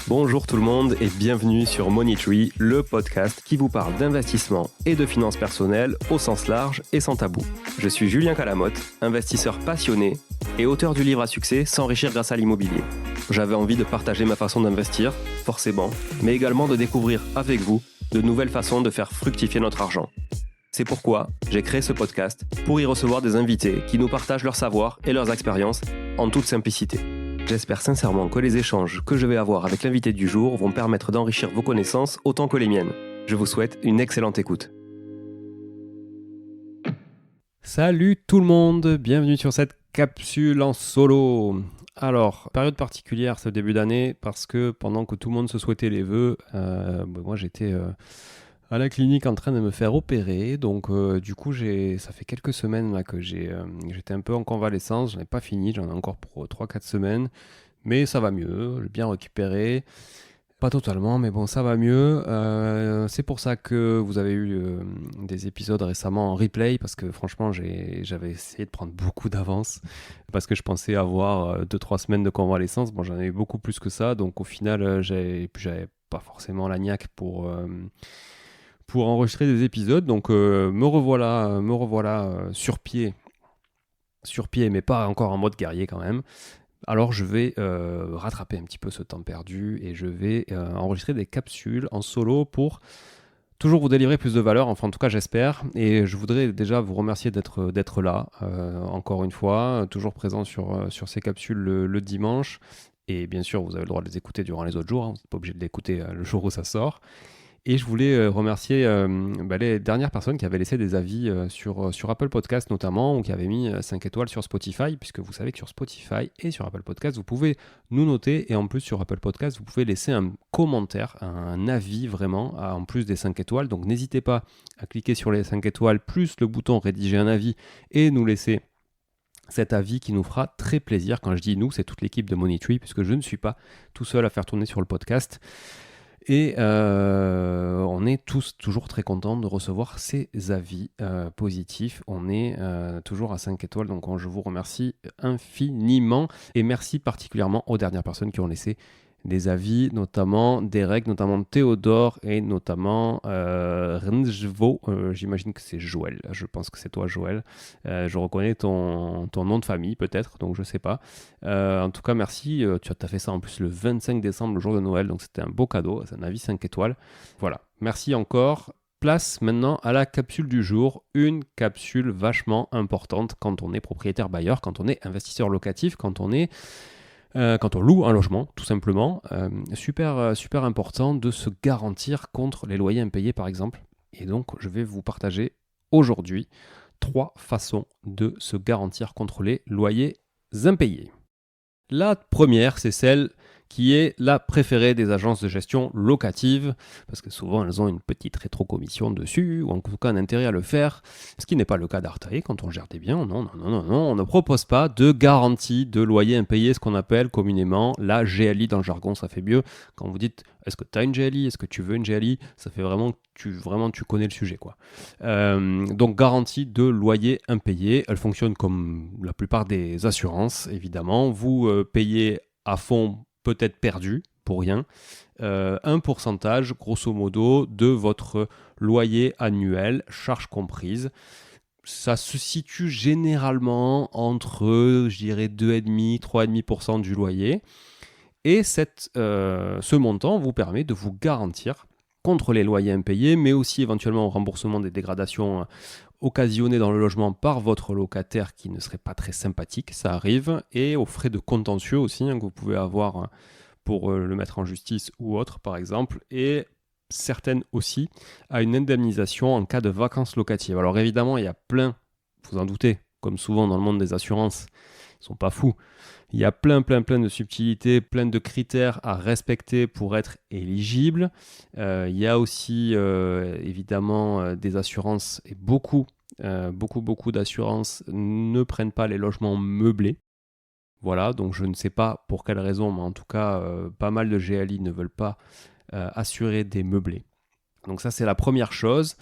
Bonjour tout le monde et bienvenue sur Money Tree, le podcast qui vous parle d'investissement et de finances personnelles au sens large et sans tabou. Je suis Julien Calamotte, investisseur passionné et auteur du livre à succès S'enrichir grâce à l'immobilier. J'avais envie de partager ma façon d'investir, forcément, mais également de découvrir avec vous de nouvelles façons de faire fructifier notre argent. C'est pourquoi j'ai créé ce podcast pour y recevoir des invités qui nous partagent leur savoir et leurs expériences en toute simplicité. J'espère sincèrement que les échanges que je vais avoir avec l'invité du jour vont permettre d'enrichir vos connaissances autant que les miennes. Je vous souhaite une excellente écoute. Salut tout le monde, bienvenue sur cette capsule en solo. Alors, période particulière ce début d'année parce que pendant que tout le monde se souhaitait les vœux, moi j'étais à la clinique en train de me faire opérer. Donc du coup, ça fait quelques semaines là, que j'étais un peu en convalescence. J'en ai pas fini, j'en ai encore pour 3-4 semaines. Mais ça va mieux, j'ai bien récupéré. Pas totalement, mais bon, ça va mieux. C'est pour ça que vous avez eu des épisodes récemment en replay, parce que franchement, j'avais essayé de prendre beaucoup d'avance, parce que je pensais avoir 2-3 semaines de convalescence. Bon, j'en ai eu beaucoup plus que ça, donc au final, j'avais pas forcément la niaque pour enregistrer des épisodes. Donc me revoilà sur pied, mais pas encore en mode guerrier quand même. Alors je vais rattraper un petit peu ce temps perdu et je vais enregistrer des capsules en solo pour toujours vous délivrer plus de valeur, enfin en tout cas j'espère. Et je voudrais déjà vous remercier d'être là, encore une fois, toujours présent sur ces capsules le dimanche. Et bien sûr, vous avez le droit de les écouter durant les autres jours, vous n'êtes pas obligé de l'écouter le jour où ça sort. Et je voulais remercier les dernières personnes qui avaient laissé des avis sur Apple Podcast notamment, ou qui avaient mis 5 étoiles sur Spotify, puisque vous savez que sur Spotify et sur Apple Podcast, vous pouvez nous noter, et en plus sur Apple Podcast, vous pouvez laisser un commentaire, un avis vraiment, en plus des 5 étoiles. Donc n'hésitez pas à cliquer sur les 5 étoiles, plus le bouton rédiger un avis, et nous laisser cet avis qui nous fera très plaisir. Quand je dis nous, c'est toute l'équipe de Money Tree, puisque je ne suis pas tout seul à faire tourner sur le podcast. Et on est tous toujours très contents de recevoir ces avis positifs. On est toujours à 5 étoiles, donc je vous remercie infiniment. Et merci particulièrement aux dernières personnes qui ont laissé des avis, notamment Derek, notamment Théodore et notamment Renjvo. J'imagine que c'est Joël. Je pense que c'est toi, Joël. Je reconnais ton nom de famille, peut-être, donc je sais pas. En tout cas, merci. Tu as fait ça en plus le 25 décembre, le jour de Noël, donc c'était un beau cadeau. C'est un avis 5 étoiles. Voilà, merci encore. Place maintenant à la capsule du jour, une capsule vachement importante quand on est propriétaire bailleur, quand on est investisseur locatif, quand on loue un logement, tout simplement. Super important de se garantir contre les loyers impayés, par exemple. Et donc, je vais vous partager aujourd'hui 3 façons de se garantir contre les loyers impayés. La première, c'est celle qui est la préférée des agences de gestion locative, parce que souvent elles ont une petite rétrocommission dessus, ou en tout cas un intérêt à le faire, ce qui n'est pas le cas d'Artae quand on gère des biens. Non, on ne propose pas de garantie de loyer impayé, ce qu'on appelle communément la GLI dans le jargon, ça fait mieux. Quand vous dites est-ce que tu as une GLI, est-ce que tu veux une GLI, ça fait vraiment que tu connais le sujet, quoi. Donc garantie de loyer impayé, elle fonctionne comme la plupart des assurances, évidemment. Vous payez à fond, peut-être perdu, pour rien, un pourcentage, grosso modo, de votre loyer annuel, charges comprises. Ça se situe généralement entre, je dirais, 2,5%, 3,5% du loyer. Et ce montant vous permet de vous garantir contre les loyers impayés, mais aussi éventuellement au remboursement des dégradations occasionnées dans le logement par votre locataire qui ne serait pas très sympathique, ça arrive, et aux frais de contentieux aussi, que vous pouvez avoir pour le mettre en justice ou autre par exemple, et certaines aussi à une indemnisation en cas de vacances locatives. Alors évidemment, il y a plein, vous en doutez, comme souvent dans le monde des assurances, ils sont pas fous. Il y a plein de subtilités, plein de critères à respecter pour être éligible. Il y a aussi évidemment des assurances, et beaucoup d'assurances ne prennent pas les logements meublés. Voilà, donc je ne sais pas pour quelle raison, mais en tout cas, pas mal de GLI ne veulent pas assurer des meublés. Donc ça, c'est la première chose.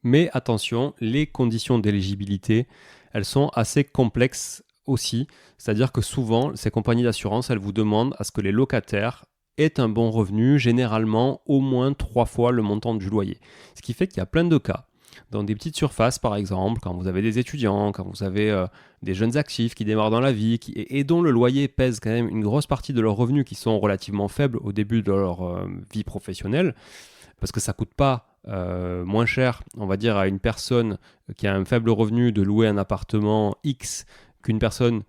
Mais attention, les conditions d'éligibilité, elles sont assez complexes aussi. C'est-à-dire que souvent, ces compagnies d'assurance, elles vous demandent à ce que les locataires est un bon revenu, généralement au moins 3 fois le montant du loyer. Ce qui fait qu'il y a plein de cas. Dans des petites surfaces, par exemple, quand vous avez des étudiants, quand vous avez des jeunes actifs qui démarrent dans la vie et dont le loyer pèse quand même une grosse partie de leurs revenus qui sont relativement faibles au début de leur vie professionnelle, parce que ça ne coûte pas moins cher, on va dire, à une personne qui a un faible revenu de louer un appartement X qu'une personne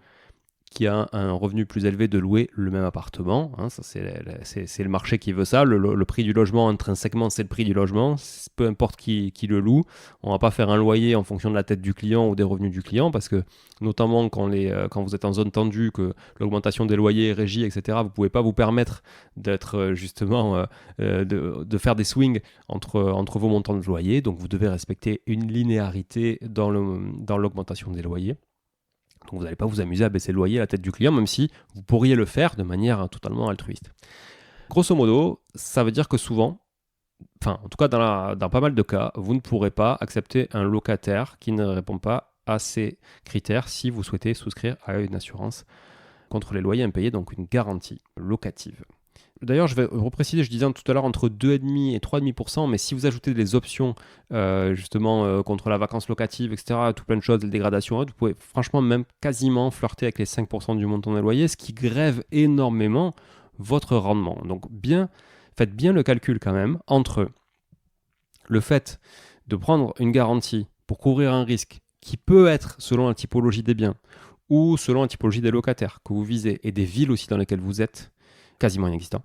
qui a un revenu plus élevé de louer le même appartement. Hein, ça, c'est le marché qui veut ça. Le prix du logement, intrinsèquement, c'est le prix du logement. Peu importe qui le loue. On ne va pas faire un loyer en fonction de la tête du client ou des revenus du client, parce que notamment quand vous êtes en zone tendue, que l'augmentation des loyers est régie, etc., vous ne pouvez pas vous permettre d'être justement de faire des swings entre vos montants de loyer. Donc vous devez respecter une linéarité dans l'augmentation des loyers. Donc vous n'allez pas vous amuser à baisser le loyer à la tête du client, même si vous pourriez le faire de manière totalement altruiste. Grosso modo, ça veut dire que souvent, enfin en tout cas dans pas mal de cas, vous ne pourrez pas accepter un locataire qui ne répond pas à ces critères si vous souhaitez souscrire à une assurance contre les loyers impayés, donc une garantie locative. D'ailleurs, je vais repréciser, je disais tout à l'heure entre 2,5 et 3,5%, mais si vous ajoutez des options contre la vacance locative, etc., tout plein de choses, les dégradations, vous pouvez franchement même quasiment flirter avec les 5% du montant des loyers, ce qui grève énormément votre rendement. Donc faites bien le calcul quand même entre le fait de prendre une garantie pour couvrir un risque qui peut être selon la typologie des biens ou selon la typologie des locataires que vous visez et des villes aussi dans lesquelles vous êtes, quasiment inexistant,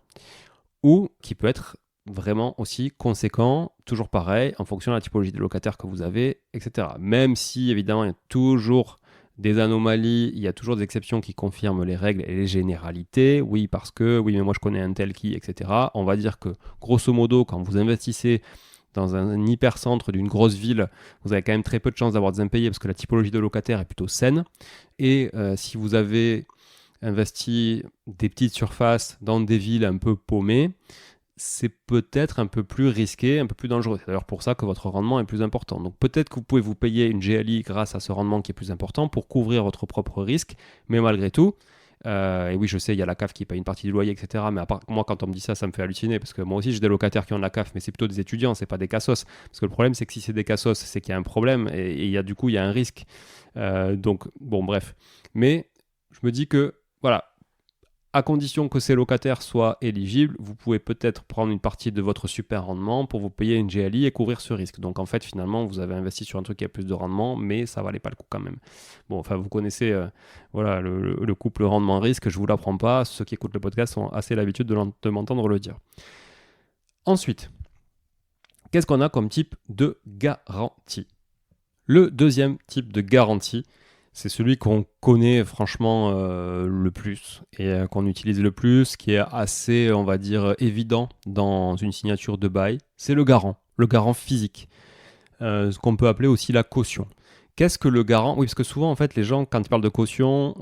ou qui peut être vraiment aussi conséquent, toujours pareil, en fonction de la typologie des locataires que vous avez, etc. Même si, évidemment, il y a toujours des anomalies, il y a toujours des exceptions qui confirment les règles et les généralités. Oui, parce que, oui, mais moi je connais un tel qui, etc. On va dire que, grosso modo, quand vous investissez dans un hypercentre d'une grosse ville, vous avez quand même très peu de chances d'avoir des impayés parce que la typologie de locataire est plutôt saine. Et si vous avez investi des petites surfaces dans des villes un peu paumées, c'est peut-être un peu plus risqué, un peu plus dangereux. C'est d'ailleurs pour ça que votre rendement est plus important. Donc peut-être que vous pouvez vous payer une GLI grâce à ce rendement qui est plus important pour couvrir votre propre risque, mais malgré tout, et oui je sais, il y a la CAF qui paye une partie du loyer, etc. Mais à part, moi quand on me dit ça, ça me fait halluciner, parce que moi aussi j'ai des locataires qui ont de la CAF, mais c'est plutôt des étudiants, c'est pas des cassos. Parce que le problème c'est que si c'est des cassos, c'est qu'il y a un problème, et il y a un risque. Donc bon bref. Mais je me dis que voilà, à condition que ces locataires soient éligibles, vous pouvez peut-être prendre une partie de votre super rendement pour vous payer une GLI et couvrir ce risque. Donc en fait, finalement, vous avez investi sur un truc qui a plus de rendement, mais ça valait pas le coup quand même. Bon, enfin, vous connaissez le couple rendement-risque, je ne vous l'apprends pas. Ceux qui écoutent le podcast ont assez l'habitude de m'entendre le dire. Ensuite, qu'est-ce qu'on a comme type de garantie ? Le deuxième type de garantie, c'est celui qu'on connaît franchement le plus et qu'on utilise le plus, qui est assez, on va dire, évident dans une signature de bail. C'est le garant physique, ce qu'on peut appeler aussi la caution. Qu'est-ce que le garant ? Oui, parce que souvent, en fait, les gens, quand ils parlent de caution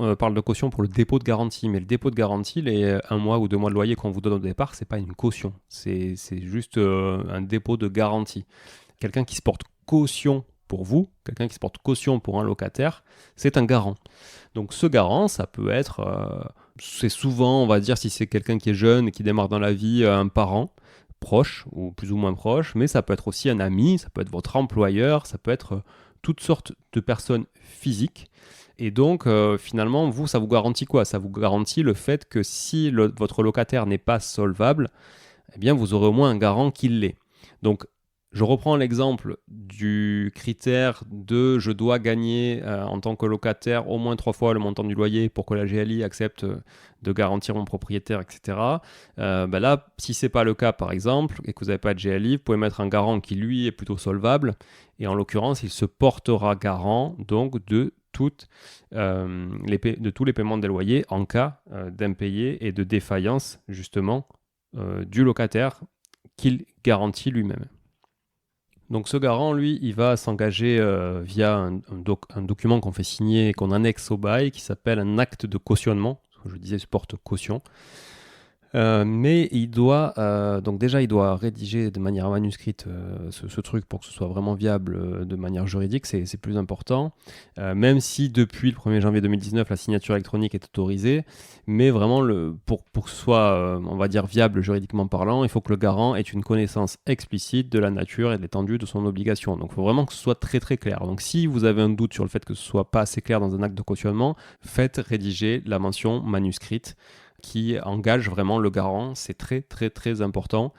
pour le dépôt de garantie. Mais le dépôt de garantie, les 1 mois ou 2 mois de loyer qu'on vous donne au départ, c'est pas une caution. C'est juste un dépôt de garantie. Quelqu'un qui se porte caution pour vous, quelqu'un qui se porte caution pour un locataire, c'est un garant. Donc ce garant, ça peut être, c'est souvent, on va dire, si c'est quelqu'un qui est jeune et qui démarre dans la vie, un parent proche ou plus ou moins proche, mais ça peut être aussi un ami, ça peut être votre employeur, ça peut être toutes sortes de personnes physiques. Et donc, finalement, vous, ça vous garantit quoi ? Ça vous garantit le fait que si votre locataire n'est pas solvable, eh bien, vous aurez au moins un garant qui l'est. Donc, je reprends l'exemple du critère de je dois gagner en tant que locataire au moins 3 fois le montant du loyer pour que la GLI accepte de garantir mon propriétaire, etc. Là, si ce n'est pas le cas par exemple et que vous n'avez pas de GLI, vous pouvez mettre un garant qui lui est plutôt solvable et en l'occurrence il se portera garant donc de tous les paiements des loyers en cas d'impayé et de défaillance justement du locataire qu'il garantit lui-même. Donc ce garant, lui, il va s'engager via un document qu'on fait signer et qu'on annexe au bail qui s'appelle un acte de cautionnement. Je disais, je porte caution. Mais il doit, donc déjà, il doit rédiger de manière manuscrite ce truc pour que ce soit vraiment viable de manière juridique, c'est plus important. Même si depuis le 1er janvier 2019, la signature électronique est autorisée, mais vraiment, pour que ce soit, on va dire, viable juridiquement parlant, il faut que le garant ait une connaissance explicite de la nature et de l'étendue de son obligation. Donc il faut vraiment que ce soit très très clair. Donc si vous avez un doute sur le fait que ce soit pas assez clair dans un acte de cautionnement, faites rédiger la mention manuscrite qui engage vraiment le garant. C'est très très très important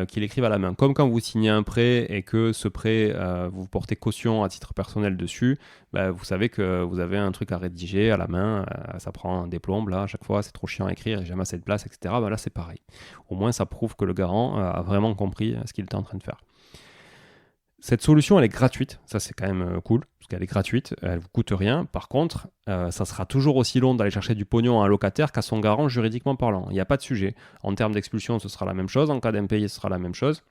qu'il écrive à la main. Comme quand vous signez un prêt et que ce prêt, vous portez caution à titre personnel dessus, vous savez que vous avez un truc à rédiger à la main, ça prend des plombes là, à chaque fois c'est trop chiant à écrire, il n'y a jamais assez de place, etc. Là c'est pareil. Au moins ça prouve que le garant a vraiment compris ce qu'il était en train de faire. Cette solution, elle est gratuite. Ça, c'est quand même cool, parce qu'elle est gratuite, elle ne vous coûte rien. Par contre, ça sera toujours aussi long d'aller chercher du pognon à un locataire qu'à son garant juridiquement parlant. Il n'y a pas de sujet. En termes d'expulsion, ce sera la même chose. En cas d'impayé, ce sera la même chose.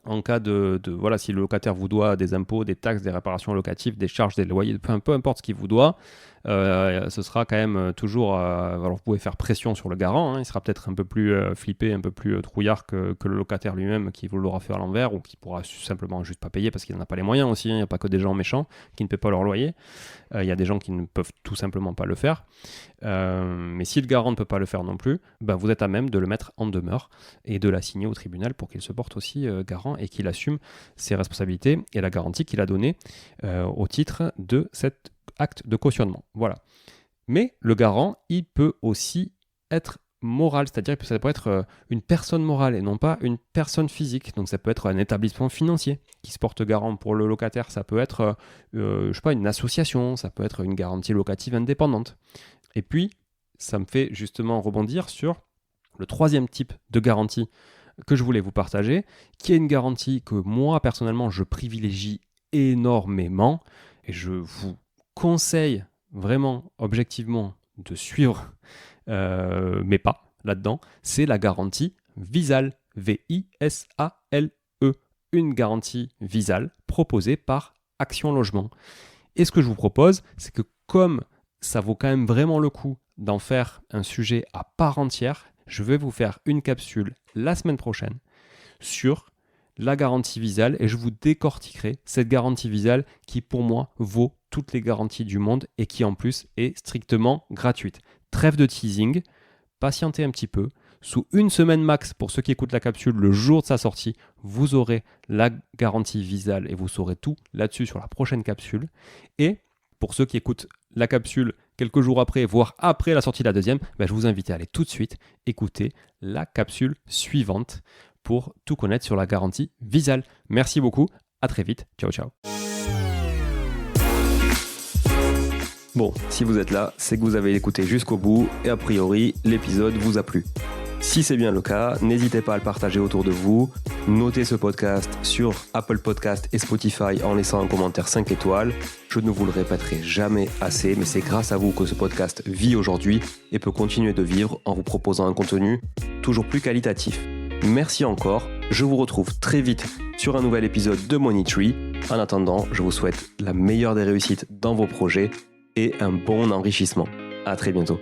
En cas voilà, si le locataire vous doit des impôts, des taxes, des réparations locatives, des charges, des loyers, peu importe ce qu'il vous doit, ce sera quand même toujours... alors vous pouvez faire pression sur le garant, il sera peut-être un peu plus flippé, un peu plus trouillard que le locataire lui-même qui vous l'aura fait à l'envers ou qui pourra simplement juste pas payer parce qu'il n'en a pas les moyens aussi. Il n'y a pas que des gens méchants qui ne paient pas leur loyer. Il y a des gens qui ne peuvent tout simplement pas le faire. Mais si le garant ne peut pas le faire non plus, vous êtes à même de le mettre en demeure et de l'assigner au tribunal pour qu'il se porte aussi garant et qu'il assume ses responsabilités et la garantie qu'il a donnée au titre de cet acte de cautionnement. Voilà. Mais le garant, il peut aussi être moral, c'est-à-dire que ça peut être une personne morale et non pas une personne physique. Donc ça peut être un établissement financier qui se porte garant pour le locataire, ça peut être une association, ça peut être une garantie locative indépendante. Et puis, ça me fait justement rebondir sur le troisième type de garantie que je voulais vous partager, qui est une garantie que moi, personnellement, je privilégie énormément et je vous conseille vraiment, objectivement, de suivre mes pas là-dedans. C'est la garantie Visale, V-I-S-A-L-E, une garantie Visale proposée par Action Logement. Et ce que je vous propose, c'est que comme ça vaut quand même vraiment le coup d'en faire un sujet à part entière, je vais vous faire une capsule la semaine prochaine sur la garantie Visale et je vous décortiquerai cette garantie Visale qui pour moi vaut toutes les garanties du monde et qui en plus est strictement gratuite. Trêve de teasing, patientez un petit peu. Sous une semaine max, pour ceux qui écoutent la capsule, le jour de sa sortie, vous aurez la garantie Visale et vous saurez tout là-dessus sur la prochaine capsule. Et pour ceux qui écoutent la capsule quelques jours après, voire après la sortie de la deuxième, je vous invite à aller tout de suite écouter la capsule suivante pour tout connaître sur la garantie Visale. Merci beaucoup, à très vite, ciao ciao. Bon, si vous êtes là, c'est que vous avez écouté jusqu'au bout et a priori, l'épisode vous a plu. Si c'est bien le cas, n'hésitez pas à le partager autour de vous, notez ce podcast sur Apple Podcast et Spotify en laissant un commentaire 5 étoiles. Je ne vous le répéterai jamais assez, mais c'est grâce à vous que ce podcast vit aujourd'hui et peut continuer de vivre en vous proposant un contenu toujours plus qualitatif. Merci encore, je vous retrouve très vite sur un nouvel épisode de Money Tree. En attendant, je vous souhaite la meilleure des réussites dans vos projets et un bon enrichissement. À très bientôt.